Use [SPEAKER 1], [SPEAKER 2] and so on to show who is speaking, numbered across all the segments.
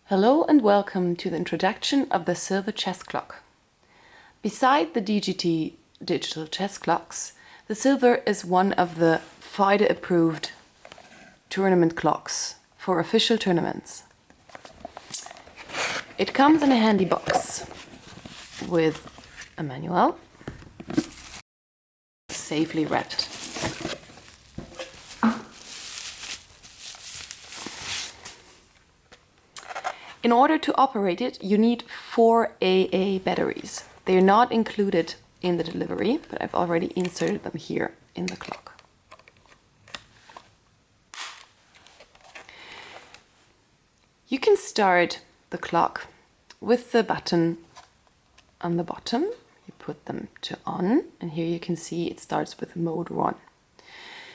[SPEAKER 1] Hello and welcome to the introduction of the silver chess clock. Beside the DGT digital chess clocks, the silver is one of the FIDE approved tournament clocks for official tournaments. It comes in a handy box with a manual, safely wrapped. In order to operate it, you need 4 AA batteries. They are not included in the delivery, but I've already inserted them here in the clock. You can start the clock with the button on the bottom. You put them to on, and here you can see it starts with mode 1.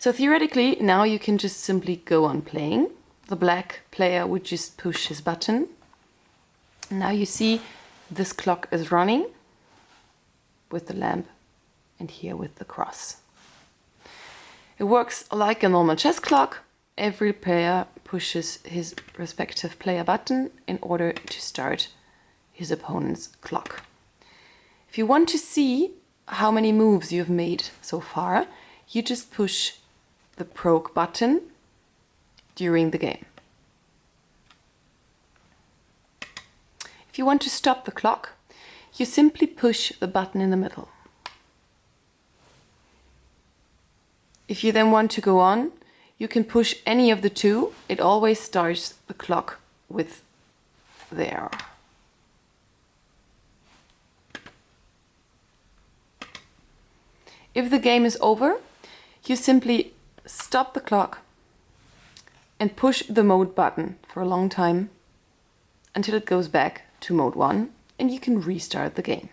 [SPEAKER 1] So theoretically, now you can just simply go on playing. The black player would just push his button. Now you see this clock is running with the lamp and here with the cross. It works like a normal chess clock. Every player pushes his respective player button in order to start his opponent's clock. If you want to see how many moves you've made so far, you just push the proc button during the game. If you want to stop the clock, you simply push the button in the middle. If you then want to go on, you can push any of the two. It always starts the clock with there. If the game is over, you simply stop the clock and push the mode button for a long time until it goes back to mode 1 and you can restart the game.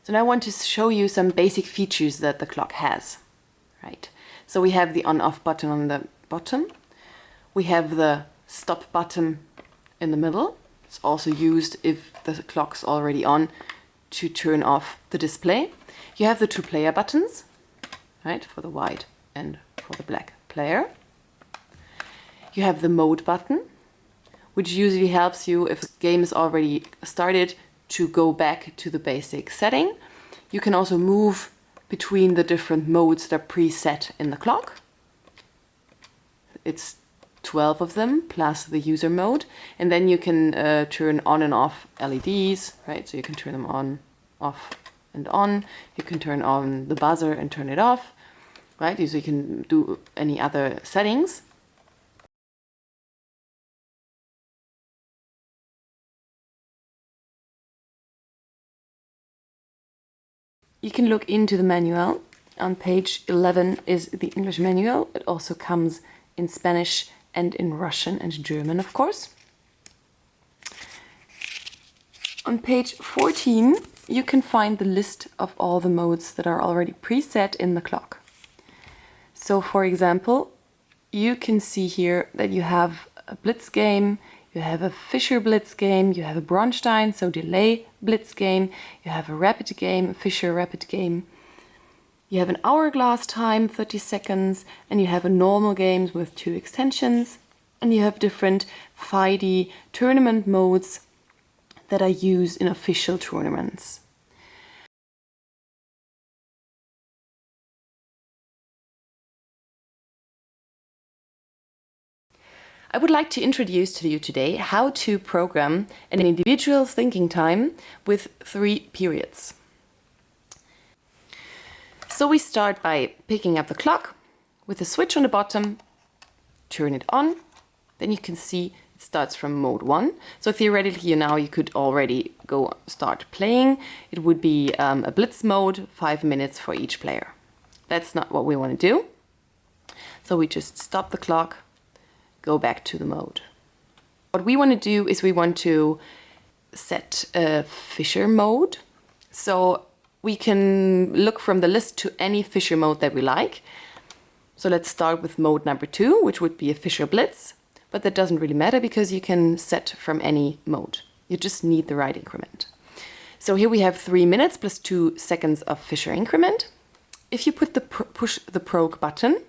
[SPEAKER 1] So now I want to show you some basic features that the clock has. Right. So we have the on-off button on the bottom. We have the stop button in the middle. It's also used if the clock's already on to turn off the display. You have the 2 player buttons, right, for the white and for the black player. You have the mode button, which usually helps you if the game is already started to go back to the basic setting. You can also move between the different modes that are preset in the clock. It's 12 of them plus the user mode, and then you can turn on and off LEDs, right? So you can turn them on, off and on. You can turn on the buzzer and turn it off, right? So you can do any other settings. You can look into the manual. On page 11 is the English manual. It also comes in Spanish and in Russian and German, of course. On page 14, you can find the list of all the modes that are already preset in the clock. So, for example, you can see here that you have a blitz game, you have a Fischer blitz game, you have a Bronstein, so delay blitz game, you have a rapid game, a Fischer rapid game. You have an hourglass time, 30 seconds, and you have a normal games with 2 extensions, and you have different FIDE tournament modes that are used in official tournaments. I would like to introduce to you today how to program an individual thinking time with 3 periods. So we start by picking up the clock with a switch on the bottom, turn it on, then you can see it starts from mode 1. So theoretically now you could already go start playing. It would be a blitz mode, 5 minutes for each player. That's not what we want to do. So we just stop the clock, go back to the mode. What we want to do is we want to set a Fischer mode. So we can look from the list to any Fischer mode that we like. So let's start with mode number 2, which would be a Fischer Blitz, but that doesn't really matter because you can set from any mode. You just need the right increment. So here we have 3 minutes plus 2 seconds of Fisher increment. If you push the probe button,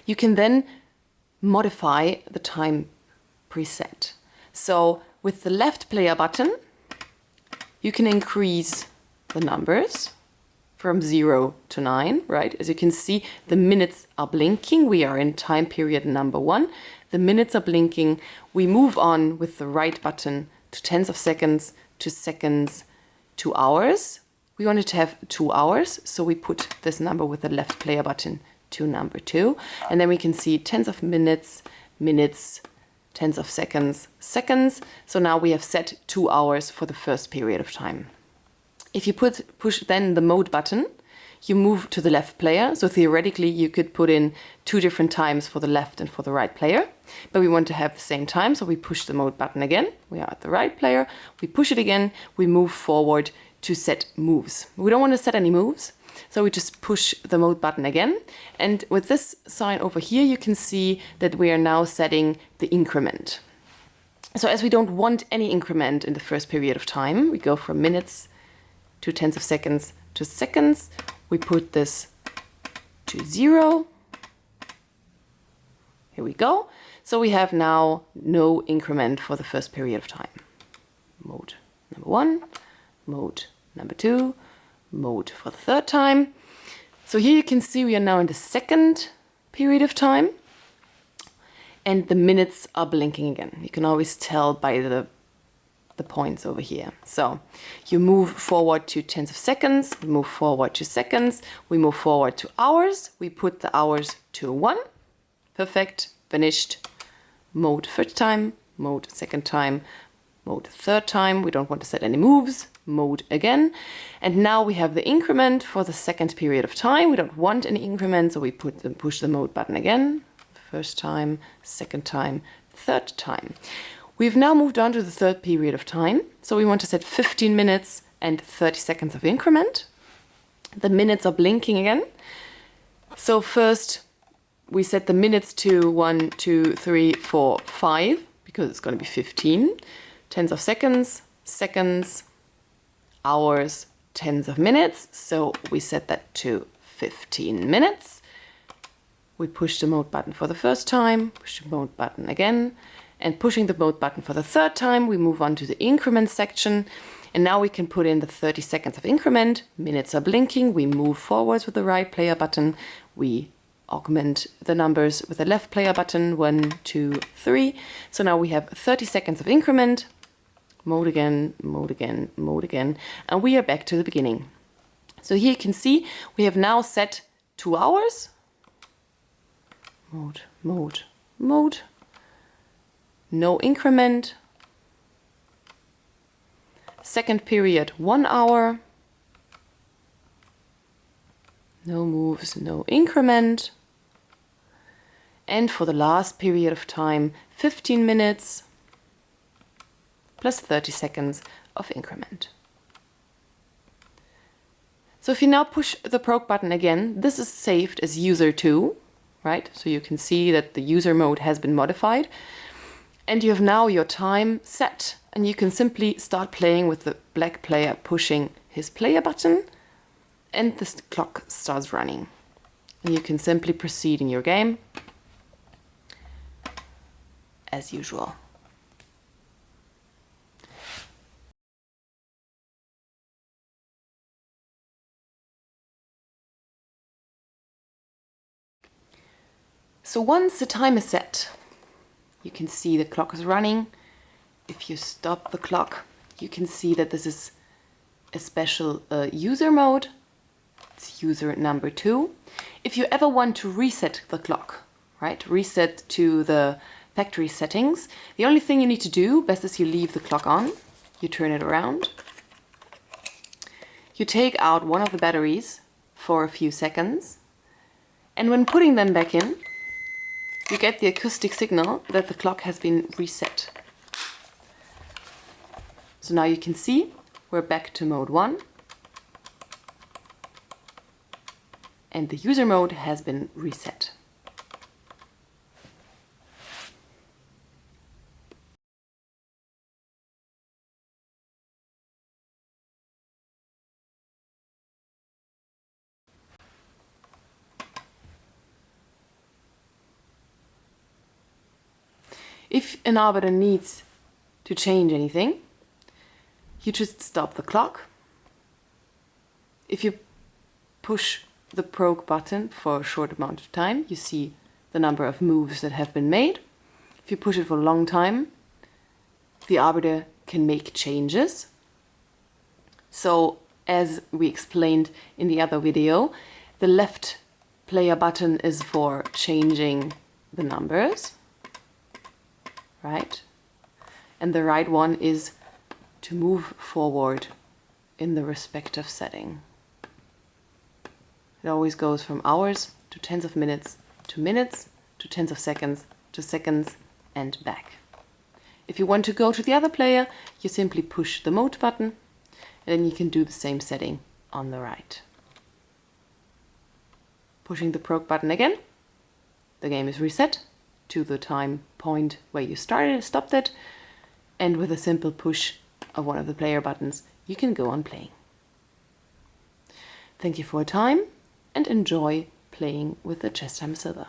[SPEAKER 1] you can then modify the time preset. So with the left player button, you can increase the numbers from 0 to 9, right? As you can see, the minutes are blinking. We are in time period number 1. The minutes are blinking. We move on with the right button to tens of seconds, to seconds, to hours. We wanted to have 2 hours, so we put this number with the left player button to number 2. And then we can see tens of minutes, minutes, tens of seconds, seconds. So now we have set 2 hours for the first period of time. If you push then the mode button, you move to the left player. So theoretically, you could put in 2 different times for the left and for the right player. But we want to have the same time, so we push the mode button again. We are at the right player. We push it again. We move forward to set moves. We don't want to set any moves, so we just push the mode button again. And with this sign over here, you can see that we are now setting the increment. So as we don't want any increment in the first period of time, we go from minutes to tens of seconds to seconds. We put this to 0. Here we go. So we have now no increment for the first period of time. Mode number 1, mode number 2, mode for the third time. So here you can see we are now in the second period of time, and the minutes are blinking again. You can always tell by the points over here. So you move forward to tens of seconds, we move forward to seconds, we move forward to hours, we put the hours to 1. Perfect, finished. Mode first time, mode second time, mode third time. We don't want to set any moves. Mode again. And now we have the increment for the second period of time. We don't want any increment, so we push the mode button again. First time, second time, third time. We've now moved on to the third period of time. So we want to set 15 minutes and 30 seconds of increment. The minutes are blinking again. So first we set the minutes to 1, 2, 3, 4, 5, because it's going to be 15. Tens of seconds, seconds, hours, tens of minutes. So we set that to 15 minutes. We push the mode button for the first time, push the mode button again, and pushing the mode button for the third time, we move on to the increment section. And now we can put in the 30 seconds of increment. Minutes are blinking. We move forwards with the right player button. We augment the numbers with the left player button, 1, 2, 3. So now we have 30 seconds of increment. Mode again, mode again, mode again. And we are back to the beginning. So here you can see we have now set 2 hours. Mode, mode, mode. No increment. Second period, 1 hour. No moves, no increment. And for the last period of time, 15 minutes plus 30 seconds of increment. So if you now push the probe button again, this is saved as user 2, right? So you can see that the user mode has been modified. And you have now your time set, and you can simply start playing with the black player pushing his player button, and the clock starts running. And you can simply proceed in your game as usual. So once the time is set, you can see the clock is running. If you stop the clock, you can see that this is a special user mode. It's user number 2. If you ever want to reset the clock, right, reset to the factory settings, the only thing you need to do, best is you leave the clock on, you turn it around, you take out one of the batteries for a few seconds, and when putting them back in, you get the acoustic signal that the clock has been reset. So now you can see we're back to mode 1, and the user mode has been reset. If an arbiter needs to change anything, you just stop the clock. If you push the probe button for a short amount of time, you see the number of moves that have been made. If you push it for a long time, the arbiter can make changes. So, as we explained in the other video, the left player button is for changing the numbers, right? And the right one is to move forward in the respective setting. It always goes from hours to tens of minutes to tens of seconds to seconds and back. If you want to go to the other player, you simply push the mode button, and then you can do the same setting on the right. Pushing the probe button again, the game is reset to the time point where you stopped it, and with a simple push of one of the player buttons, you can go on playing. Thank you for your time, and enjoy playing with the Chess Time Silver.